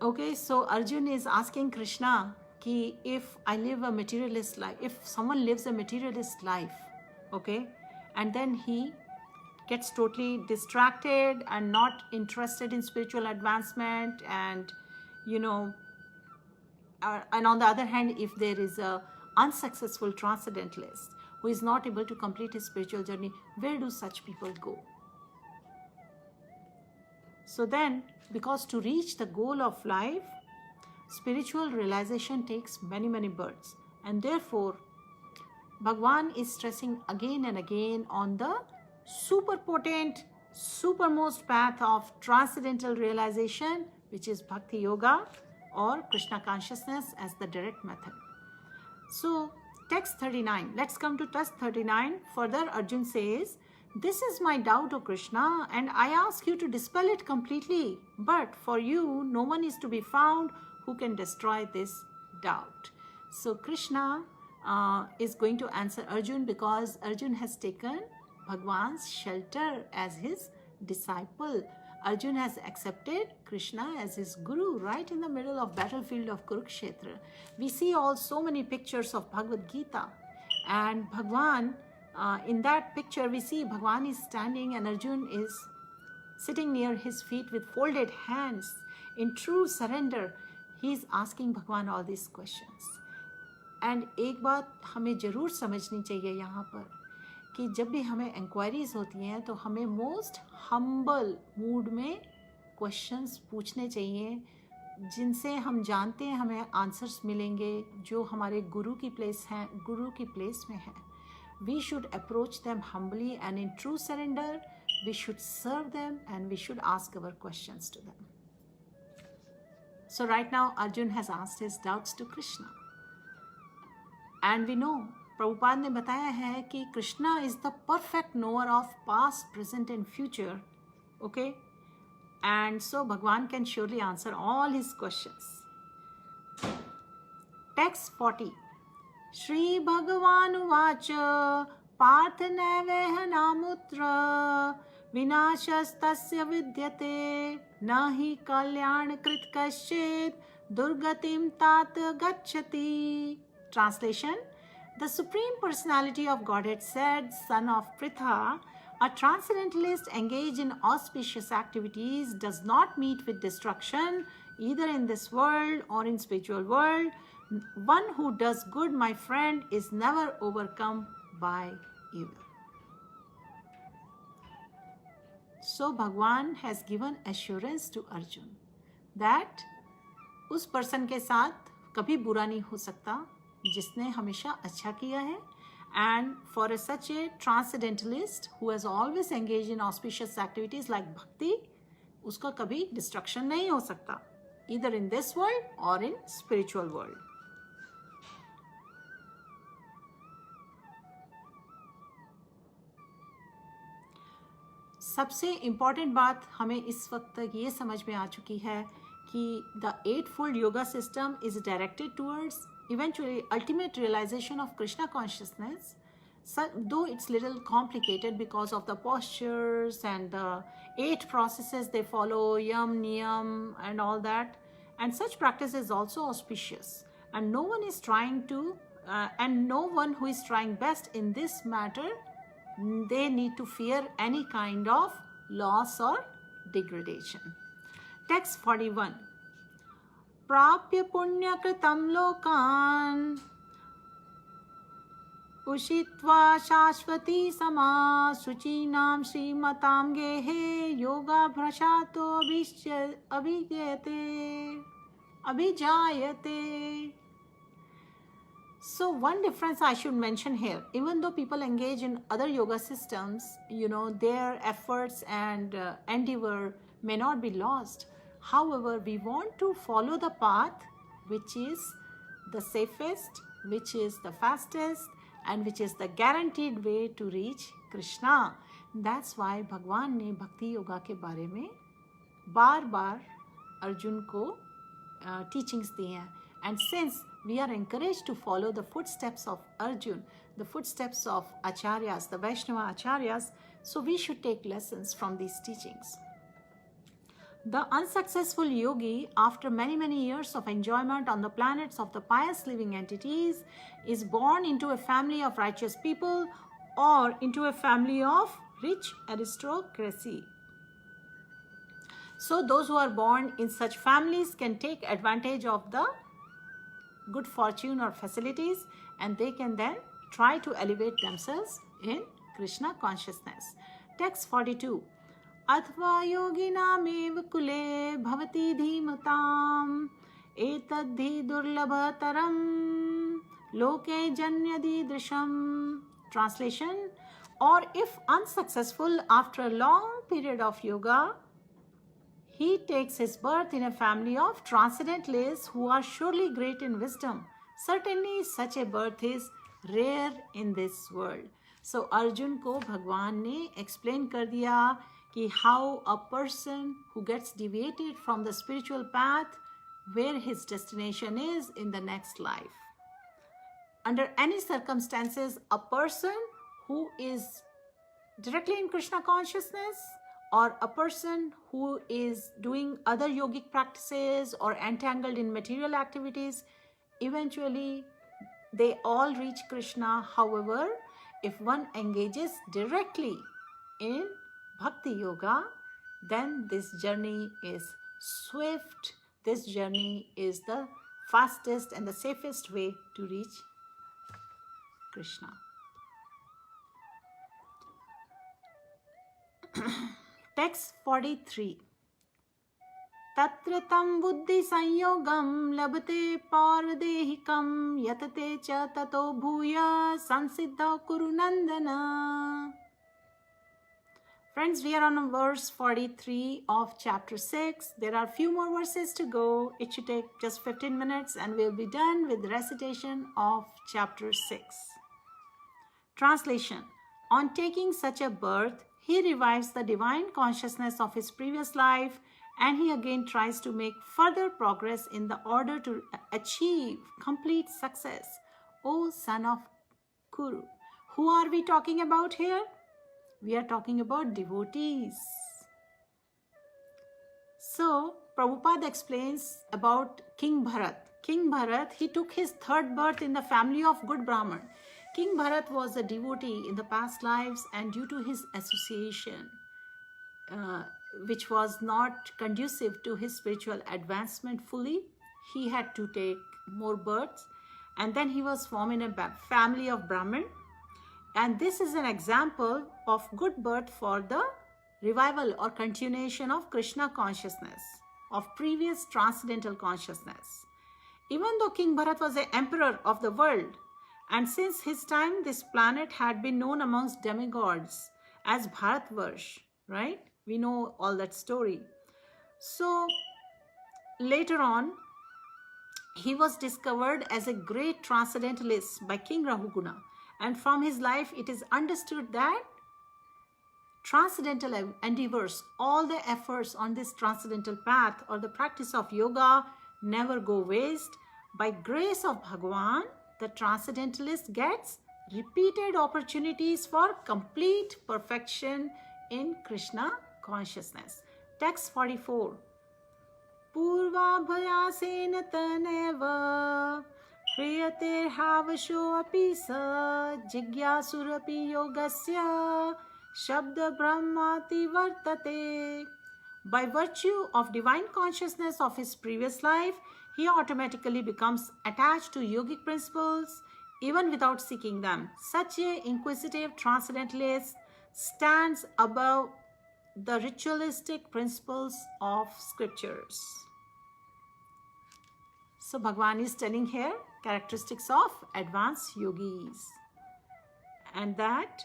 Okay, so Arjun is asking Krishna ki if I live a materialist life, if someone lives a materialist life, okay, and then he gets totally distracted and not interested in spiritual advancement, and and on the other hand, if there is a unsuccessful transcendentalist who is not able to complete his spiritual journey, where do such people go? So then, because to reach the goal of life, spiritual realization takes many births, and therefore Bhagwan is stressing again and again on the super potent, supermost path of transcendental realization, which is Bhakti Yoga or Krishna consciousness as the direct method. So text 39, let's come to text 39. Further, Arjun says, "This is my doubt, O Krishna, and I ask you to dispel it completely. But for you, no one is to be found who can destroy this doubt." So Krishna is going to answer Arjun, because Arjun has taken Bhagwan's shelter as his disciple. Arjun has accepted Krishna as his guru right in the middle of battlefield of Kurukshetra. We see all so many pictures of Bhagavad Gita, and Bhagwan, in that picture we see Bhagwan is standing and Arjun is sitting near his feet with folded hands. In true surrender, he is asking Bhagwan all these questions. And एक बात हमें ज़रूर समझनी चाहिए यहाँ पर, कि जब भी हमें इंक्वायरीज होती हैं तो हमें मोस्ट हम्बल मूड में क्वेश्चंस पूछने चाहिए, जिनसे हम जानते हैं हमें आंसर्स मिलेंगे, जो हमारे गुरु की प्लेस में है. We should approach them humbly and in true surrender. We should serve them and we should ask our questions to them. So right now Arjun has asked his doubts to Krishna. And we know, Prabhupada ने बताया है कि Krishna is the perfect knower of past, present and future. Okay, and so Bhagavan can surely answer all his questions. Text 40. Shri Bhagavan उवाच पार्थ नैवेह नामुत्र विनाशस्तस्य विद्यते न हि कल्याणकृत कश्चित् दुर्गतिं तात गच्छति. Translation: The Supreme Personality of Godhead said, "Son of Pritha, a transcendentalist engaged in auspicious activities does not meet with destruction either in this world or in spiritual world. One who does good, my friend, is never overcome by evil." So Bhagwan has given assurance to Arjun that उस person के साथ कभी बुरा नहीं हो सकता जिसने हमेशा अच्छा किया है. And for a such a transcendentalist who has always engage in auspicious activities like bhakti, उसका कभी डिस्ट्रक्शन नहीं हो सकता, ईदर इन दिस वर्ल्ड और इन स्पिरिचुअल वर्ल्ड. सबसे इम्पॉर्टेंट बात हमें इस वक्त तक ये समझ में आ चुकी है कि the 8-fold yoga system is directed towards eventually ultimate realization of Krishna consciousness, though it's little complicated because of the postures and the 8 processes they follow, yam, niyam and all that. And such practice is also auspicious, and no one is trying to and no one who is trying best in this matter, they need to fear any kind of loss or degradation. Text 41. प्राप्य पुण्यकृतं लोकान् उषित्वा शाश्वती समा शुचीनां श्रीमतां गेहे योगाभ्यासतो अभिजायते. So one difference I should mention here, even though people engage in other yoga systems, their efforts and endeavor may not be lost. However, we want to follow the path which is the safest, which is the fastest, and which is the guaranteed way to reach Krishna. That's why भगवान ने भक्ति योगा के बारे में बार बार अर्जुन को teachings दिए हैं. And since we are encouraged to follow the footsteps of Arjun, the footsteps of Acharyas, the Vaishnava Acharyas, so we should take lessons from these teachings. The unsuccessful yogi, after many years of enjoyment on the planets of the pious living entities, is born into a family of righteous people or into a family of rich aristocracy. So those who are born in such families can take advantage of the good fortune or facilities, and they can then try to elevate themselves in Krishna consciousness. Text 42. Athva yoginamev kule bhavati dhimatam etadhi durlabhataram loke janyadi drisham. Translation: or if unsuccessful after a long period of yoga, he takes his birth in a family of transcendentalists who are surely great in wisdom. Certainly such a birth is rare in this world. So Arjun को भगवान ने explain कर दिया कि how a person who gets deviated from the spiritual path, where his destination is in the next life. Under any circumstances, a person who is directly in Krishna consciousness, or a person who is doing other yogic practices or entangled in material activities, eventually they all reach Krishna. However, if one engages directly in Bhakti Yoga, then this journey is swift. This journey is the fastest and the safest way to reach Krishna. Text 43. Tatra tam buddhi sanyogam labate parvadehikam yatate cha tato bhuya sansiddha kurunandana. Friends, we are on verse 43 of chapter 6. There are few more verses to go. It should take just 15 minutes and we'll be done with the recitation of chapter 6. Translation: on taking such a birth, he revives the divine consciousness of his previous life, and he again tries to make further progress in the order to achieve complete success. O son of Kuru. Who are we talking about here? We are talking about devotees. So, Prabhupada explains about King Bharat. King Bharat, he took his third birth in the family of good Brahman. King Bharat was a devotee in the past lives, and due to his association, which was not conducive to his spiritual advancement fully, he had to take more births, and then he was formed in a family of Brahman. And this is an example of good birth for the revival or continuation of Krishna consciousness, of previous transcendental consciousness. Even though King Bharat was the emperor of the world, and since his time this planet had been known amongst demigods as Bharatvarsh, right? We know all that story. So later on, he was discovered as a great transcendentalist by King Rahuguna. And from his life, it is understood that transcendental endeavors, all the efforts on this transcendental path or the practice of yoga never go waste. By grace of Bhagavan, the transcendentalist gets repeated opportunities for complete perfection in Krishna consciousness. Text 44. Purva bhayasena taneva priyate havasho api sa jigyasurapi yogasya shabda brahmati vartate. By virtue of divine consciousness of his previous life, he automatically becomes attached to yogic principles even without seeking them. Such an inquisitive transcendentalist stands above the ritualistic principles of scriptures. So Bhagavan is telling here characteristics of advanced yogis, and that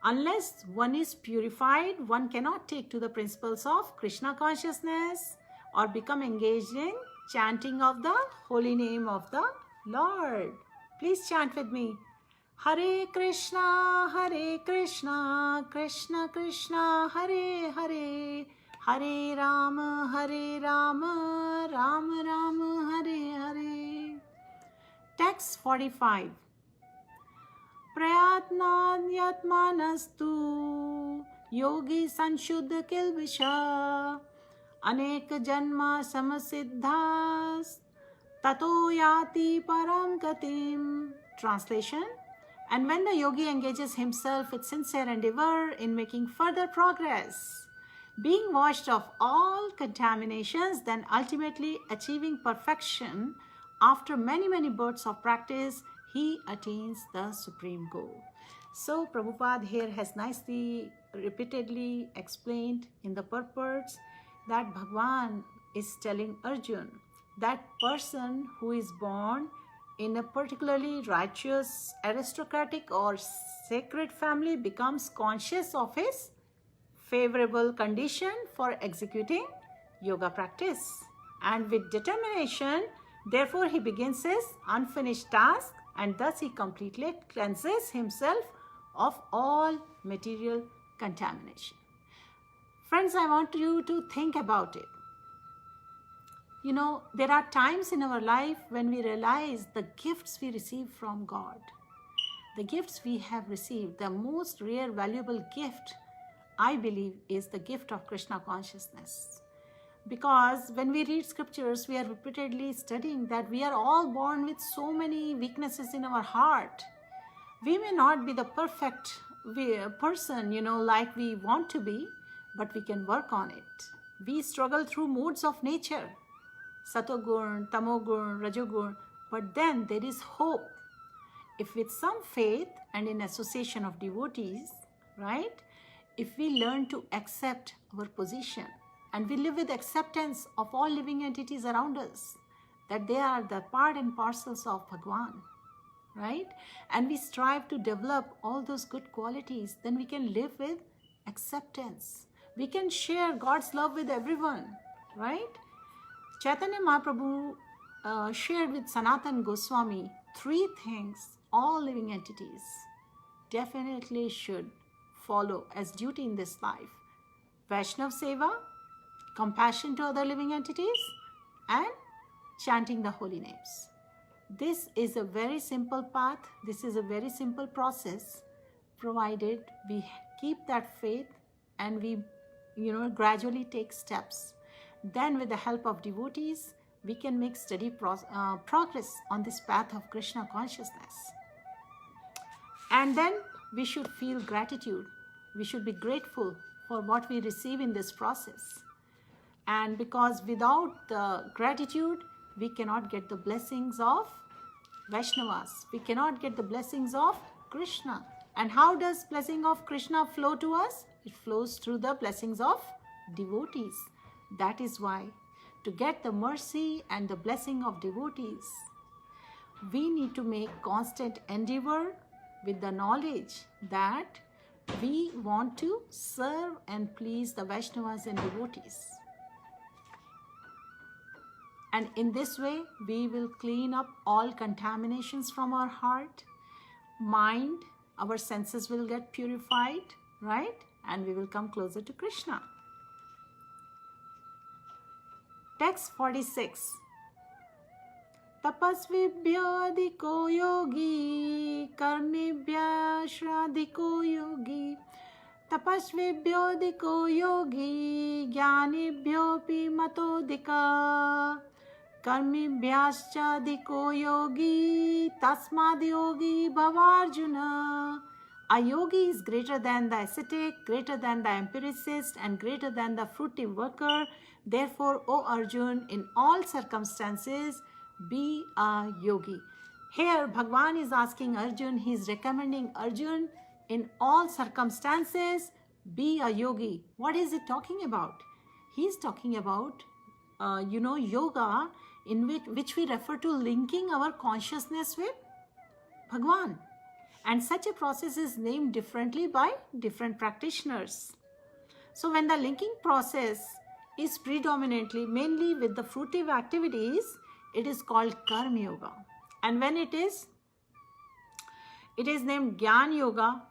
unless one is purified, one cannot take to the principles of Krishna consciousness or become engaged in chanting of the holy name of the Lord. Please chant with me. Hare Krishna, Krishna Krishna, Hare Hare, Hare Rama, Rama Rama, Hare Hare. Text 45. Prayatnadyatmanastu yogi sanshuddha kilvisha anek janma samasiddhas tato yati param gatim. Translation: And when the yogi engages himself with sincere endeavor in making further progress, being washed of all contaminations, then ultimately achieving perfection after many, many births of practice, he attains the supreme goal. So Prabhupada here has nicely, repeatedly explained in the purports that Bhagwan is telling Arjun, that person who is born in a particularly righteous, aristocratic or sacred family becomes conscious of his favorable condition for executing yoga practice. And with determination, therefore, he begins his unfinished task, and thus he completely cleanses himself of all material contamination. Friends, I want you to think about it. You know, there are times in our life when we realize the gifts we receive from God. The gifts we have received, the most rare, valuable gift, I believe, is the gift of Krishna consciousness. Because when we read scriptures, we are repeatedly studying that we are all born with so many weaknesses in our heart. We may not be the perfect person, like we want to be, but we can work on it. We struggle through moods of nature, Satogun, Tamogun, Rajogun, but then there is hope. If with some faith and in association of devotees, right? If we learn to accept our position and we live with acceptance of all living entities around us, that they are the part and parcels of Bhagwan, right? And we strive to develop all those good qualities, then we can live with acceptance. We can share God's love with everyone, right? Chaitanya Mahaprabhu shared with Sanatana Goswami 3 things all living entities definitely should follow as duty in this life: Vaishnav Seva, compassion to other living entities, and chanting the holy names. This is a very simple path. This is a very simple process, provided we keep that faith and we, gradually take steps. Then with the help of devotees, we can make steady progress on this path of Krishna consciousness. And then we should feel gratitude. We should be grateful for what we receive in this process. And because without the gratitude, we cannot get the blessings of Vaishnavas. We cannot get the blessings of Krishna. And how does blessing of Krishna flow to us? It flows through the blessings of devotees. That is why, to get the mercy and the blessing of devotees, we need to make constant endeavor with the knowledge that we want to serve and please the Vaishnavas and devotees. And in this way, we will clean up all contaminations from our heart, mind, our senses will get purified, right? And we will come closer to Krishna. Text 46. Tapasvibhyo adhiko yogi, karmibhya shradhiko yogi. Tapasvibhyo adhiko yogi, jnanibhyopi matodhika. Karmibhyascha adhiko yogi, tasmad yogi bhavarjuna. A yogi is greater than the ascetic, greater than the empiricist, and greater than the fruitive worker. Therefore, O Arjun, in all circumstances, be a yogi. Here, Bhagwan is asking Arjun, he is recommending Arjun, in all circumstances, be a yogi. What is it talking about? He is talking about, yoga, in which we refer to linking our consciousness with Bhagwan. And such a process is named differently by different practitioners. So when the linking process is predominantly, mainly with the fruitive activities, it is called Karma Yoga. And when it is named Gyan Yoga,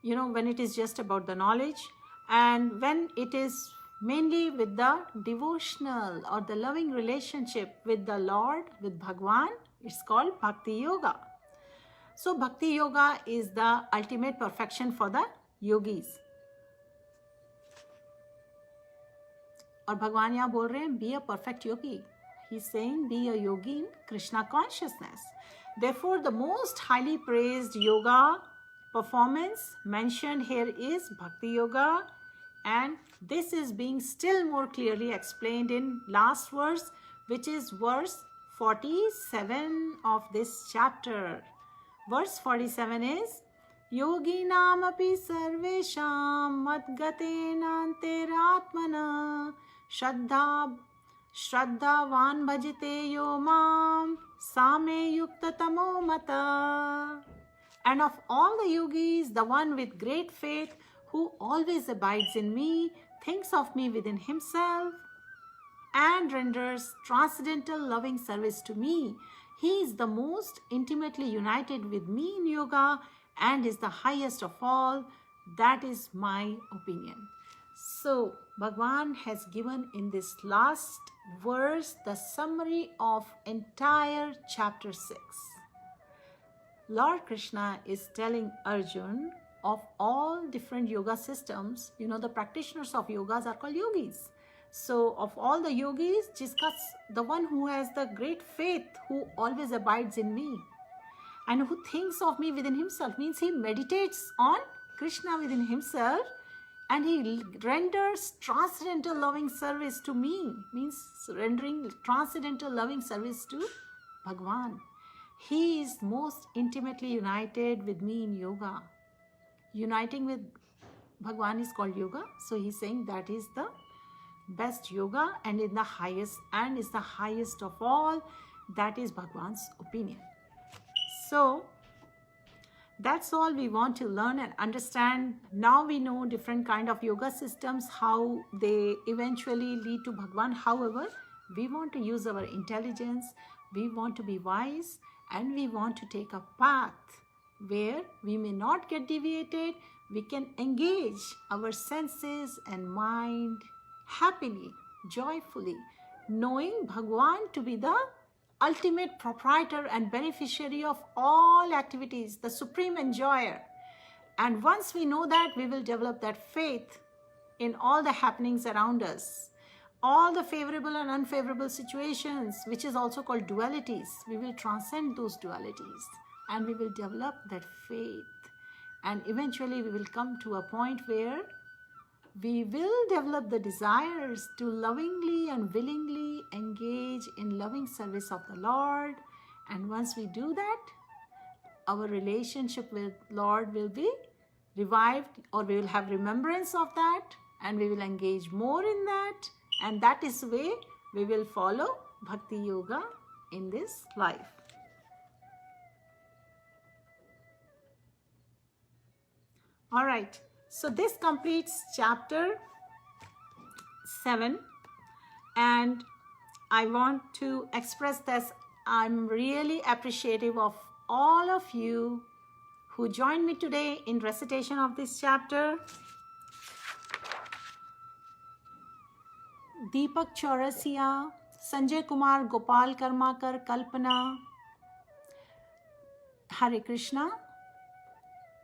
when it is just about the knowledge. And when it is mainly with the devotional or the loving relationship with the Lord, with Bhagwan, it's called Bhakti Yoga. So Bhakti Yoga is the ultimate perfection for the yogis. और भगवान यहाँ बोल रहे हैं, be a perfect yogi. He's saying, be a yogi in Krishna consciousness. Therefore, the most highly praised yoga performance mentioned here is Bhakti Yoga, and this is being still more clearly explained in last verse, which is verse 47 of this chapter. Verse 47 is Yoginam api sarvesham madgatena anteratmana Shraddhavan bhajite yo mam same yukta tamo mata. And of all the yogis, the one with great faith who always abides in me, thinks of me within himself, and renders transcendental loving service to me. He is the most intimately united with me in yoga and is the highest of all. That is my opinion. So, Bhagwan has given in this last verse the summary of entire chapter 6. Lord Krishna is telling Arjun of all different yoga systems. You know, the practitioners of yogas are called yogis. So, of all the yogis, the one who has the great faith, who always abides in me, and who thinks of me within himself, means he meditates on Krishna within himself, and he renders transcendental loving service to me, means rendering transcendental loving service to Bhagwan. He is most intimately united with me in yoga. Uniting with Bhagwan is called yoga. So he's saying that is the best yoga and is the highest of all. That is Bhagwan's opinion. So that's all we want to learn and understand. Now we know different kind of yoga systems, how they eventually lead to Bhagwan. However, we want to use our intelligence, we want to be wise, and we want to take a path where we may not get deviated. We can engage our senses and mind happily, joyfully, knowing Bhagwan to be the ultimate proprietor and beneficiary of all activities, the supreme enjoyer. And once we know that, we will develop that faith in all the happenings around us, all the favorable and unfavorable situations, which is also called dualities. We will transcend those dualities and we will develop that faith. And eventually we will come to a point where we will develop the desires to lovingly and willingly engage in loving service of the Lord. And once we do that, our relationship with Lord will be revived, or we will have remembrance of that, and we will engage more in that. And that is the way we will follow Bhakti Yoga in this life. All right. So this completes chapter 7, and I want to express this. I'm really appreciative of all of you who joined me today in recitation of this chapter. Deepak Chaurasia, Sanjay Kumar, Gopal Karmakar, Kalpana, Hare Krishna,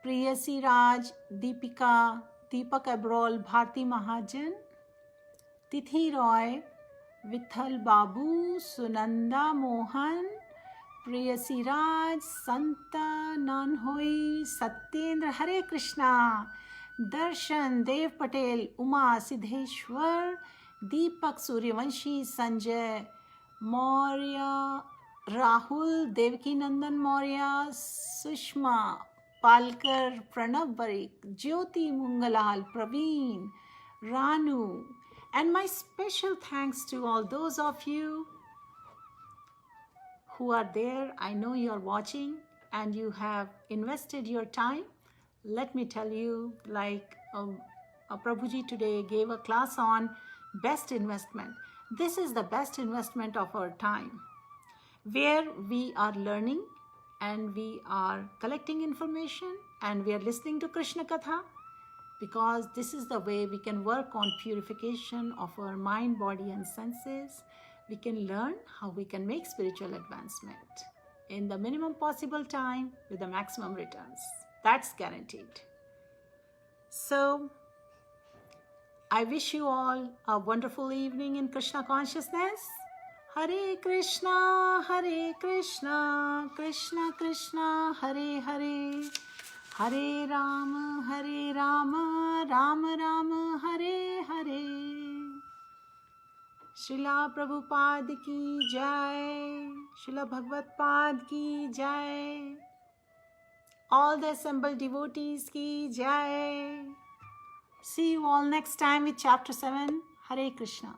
Priyasi Raj, Deepika, Deepak Abrol, Bharti Mahajan, Tithi Roy, Vithal Babu, Sunanda Mohan, Priyasi Raj, Santa Nanhoi, Satyendra, Hare Krishna, Darshan, Dev Patel, Uma Siddheshwar, Deepak Suryavanshi, Sanjay Maurya, Rahul, Devaki Nandan Maurya, Sushma Palkar, Pranav Barik, Jyoti Mungalal, Praveen, Ranu, and my special thanks to all those of you who are there. I know you are watching and you have invested your time. Let me tell you, like Prabhuji today gave a class on best investment. This is the best investment of our time, where we are learning and we are collecting information and we are listening to Krishna Katha, because this is the way we can work on purification of our mind, body and senses. We can learn how we can make spiritual advancement in the minimum possible time with the maximum returns. That's guaranteed. So I wish you all a wonderful evening in Krishna consciousness. Hare Krishna, Krishna Krishna, Hare Hare, Hare Rama, Rama Rama, Hare Hare. Srila Prabhupada ki jai, Srila Bhagavad Pad ki jai, all the assembled devotees ki jai. See you all next time with chapter 7. Hare Krishna.